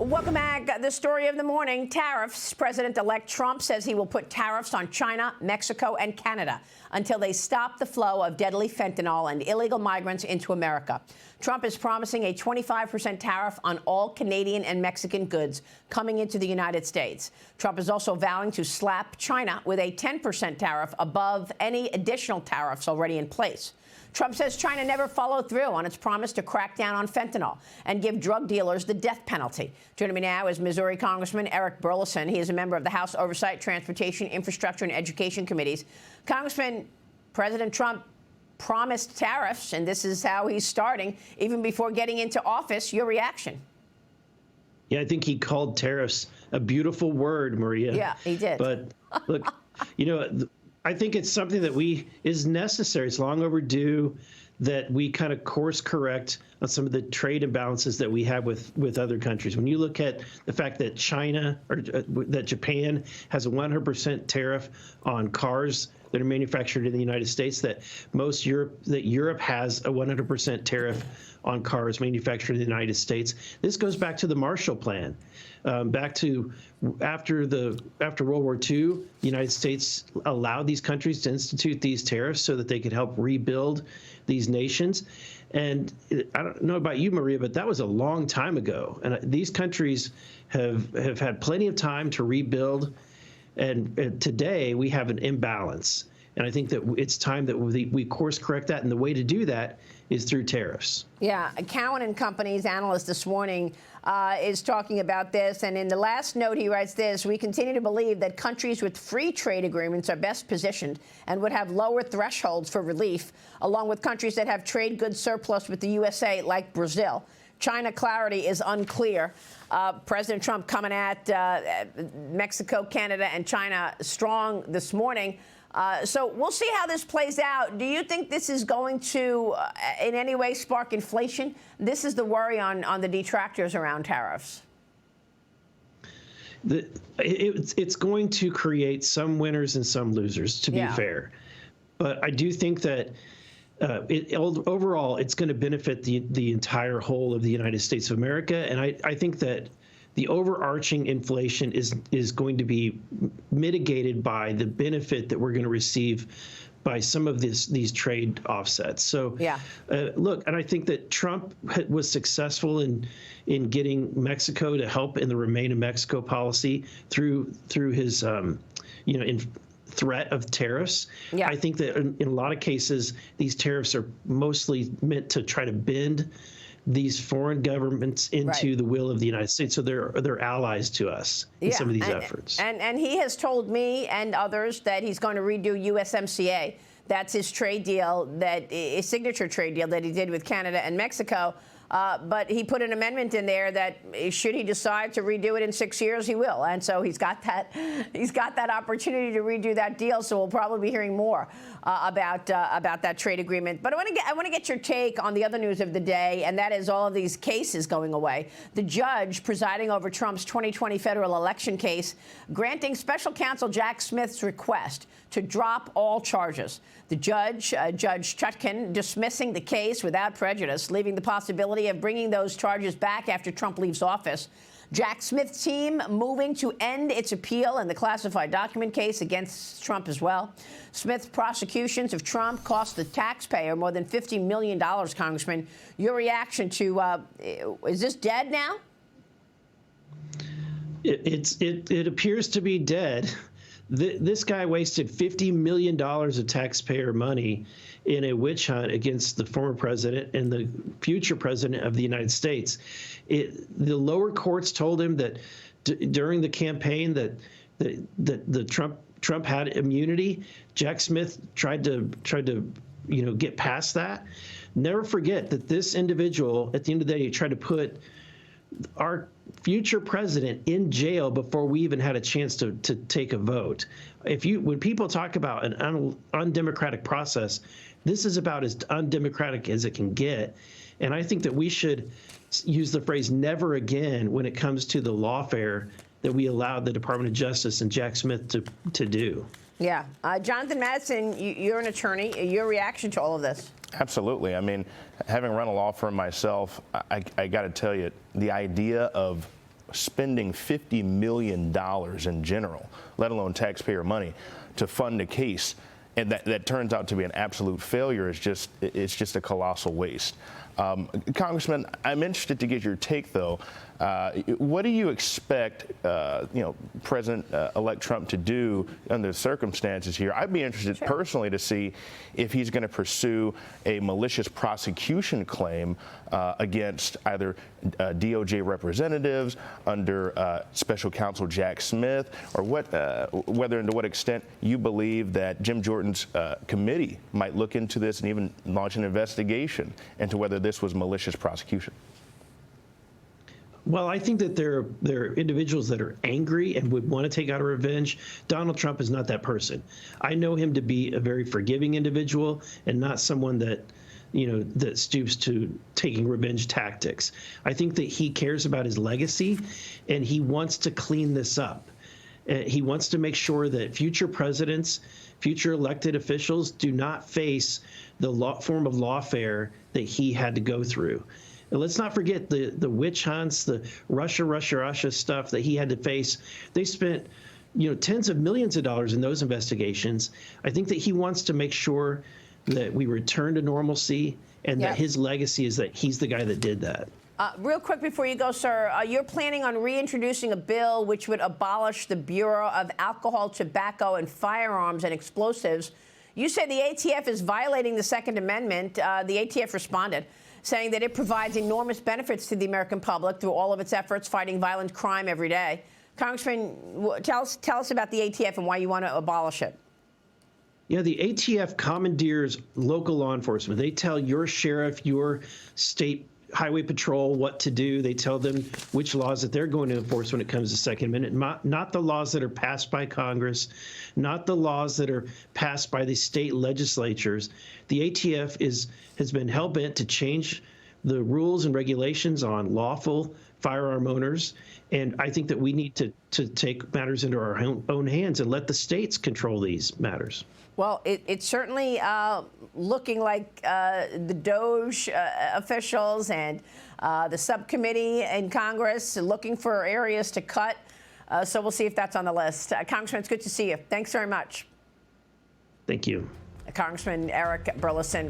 Welcome back. The story of the morning, tariffs. President-elect Trump says he will put tariffs on China, Mexico, and Canada until they stop the flow of deadly fentanyl and illegal migrants into America. Trump is promising a 25% tariff on all Canadian and Mexican goods coming into the United States. Trump is also vowing to slap China with a 10% tariff above any additional tariffs already in place. Trump says China never followed through on its promise to crack down on fentanyl and give drug dealers the death penalty. Joining me now is Missouri Congressman Eric Burlison. He is a member of the House Oversight, Transportation, Infrastructure, and Education Committees. Congressman, President Trump promised tariffs, and this is how he's starting, even before getting into office. Your reaction? Yeah, I think he called tariffs a beautiful word, Maria. Yeah, he did. But look, I think it's something that is necessary. It's long overdue that we kind of course correct on some of the trade imbalances that we have with other countries. When you look at the fact that China or that Japan has a 100% tariff on cars that are manufactured in the United States, that Europe has a 100% tariff on cars manufactured in the United States. This goes back to the Marshall Plan, back to after World War II. The United States allowed these countries to institute these tariffs so that they could help rebuild these nations. And I don't know about you, Maria, but that was a long time ago. And these countries have had plenty of time to rebuild. And today we have an imbalance. And I think that it's time that we course correct that. And the way to do that is through tariffs. Yeah, Cowen and Company's analyst this morning is talking about this. And in the last note, he writes this: we continue to believe that countries with free trade agreements are best positioned and would have lower thresholds for relief, along with countries that have trade goods surplus with the USA, like Brazil. China clarity is unclear. President Trump coming at Mexico, Canada, and China strong this morning. So we'll see how this plays out. Do you think this is going to, in any way, spark inflation? This is the worry on the detractors around tariffs. It's going to create some winners and some losers, to be fair. But I do think that overall, it's going to benefit the entire whole of the United States of America. And I think that the overarching inflation is going to be mitigated by the benefit that we're going to receive by some of these trade offsets. So, look, and I think that Trump was successful in getting Mexico to help in the Remain in Mexico policy through his threat of tariffs. I think that in a lot of cases, these tariffs are mostly meant to try to bend these foreign governments into the will of the United States. So they're allies to us in some of these efforts. And he has told me and others that he's going to redo USMCA. That's his trade deal, his signature trade deal that he did with Canada and Mexico. But he put an amendment in there that should he decide to redo it in 6 years, he will. And so he's got that opportunity to redo that deal. So we'll probably be hearing more about that trade agreement. But I want to get your take on the other news of the day, and that is all of these cases going away. The judge presiding over Trump's 2020 federal election case granting special counsel Jack Smith's request to drop all charges. The judge, Judge Chutkan, dismissing the case without prejudice, leaving the possibility of bringing those charges back after Trump leaves office. Jack Smith's team moving to end its appeal in the classified document case against Trump as well. Smith's prosecutions of Trump cost the taxpayer more than $50 million, Congressman. Your reaction to, is this dead now? It appears to be dead. This guy wasted $50 million of taxpayer money in a witch hunt against the former president and the future president of the United States. The lower courts told him that during the campaign that Trump had immunity. Jack Smith tried to get past that. Never forget that this individual, at the end of the day, tried to put our future president in jail before we even had a chance to take a vote. When people talk about an undemocratic process, this is about as undemocratic as it can get. And I think that we should use the phrase never again when it comes to the lawfare that we allowed the Department of Justice and Jack Smith to do. Yeah. Jonathan Madison, you're an attorney. Your reaction to all of this? Absolutely. I mean, having run a law firm myself, I got to tell you, the idea of spending $50 million in general, let alone taxpayer money, to fund a case, and that turns out to be an absolute failure, it's just a colossal waste. Congressman, I'm interested to get your take, though. What do you expect, President-elect Trump to do under the circumstances here? I'd be interested personally to see if he's going to pursue a malicious prosecution claim against either DOJ representatives under Special Counsel Jack Smith, or whether and to what extent you believe that Jim Jordan's committee might look into this and even launch an investigation into whether this was malicious prosecution. Well, I think that there are individuals that are angry and would want to take out a revenge. Donald Trump is not that person. I know him to be a very forgiving individual and not someone that, that stoops to taking revenge tactics. I think that he cares about his legacy, and he wants to clean this up. He wants to make sure that future presidents, future elected officials do not face the form of lawfare that he had to go through. And let's not forget the witch hunts, the Russia stuff that he had to face. They spent, tens of millions of dollars in those investigations. I think that he wants to make sure that we return to normalcy, and that his legacy is that he's the guy that did that. Real quick before you go, sir, you're planning on reintroducing a bill which would abolish the Bureau of Alcohol, Tobacco, and Firearms and Explosives. You say the ATF is violating the Second Amendment. The ATF responded, saying that it provides enormous benefits to the American public through all of its efforts fighting violent crime every day. Congressman, tell us about the ATF and why you want to abolish it. Yeah, the ATF commandeers local law enforcement. They tell your sheriff, your state highway patrol what to do. They tell them which laws that they're going to enforce when it comes to Second Amendment, not the laws that are passed by Congress, not the laws that are passed by the state legislatures. The ATF has been hell-bent to change the rules and regulations on lawful firearm owners, and I think that we need to take matters into our own hands and let the states control these matters. Well, it's certainly looking like the DOJ officials and the subcommittee in Congress are looking for areas to cut. So we'll see if that's on the list. Congressman, it's good to see you. Thanks very much. Thank you. Congressman Eric Burlison.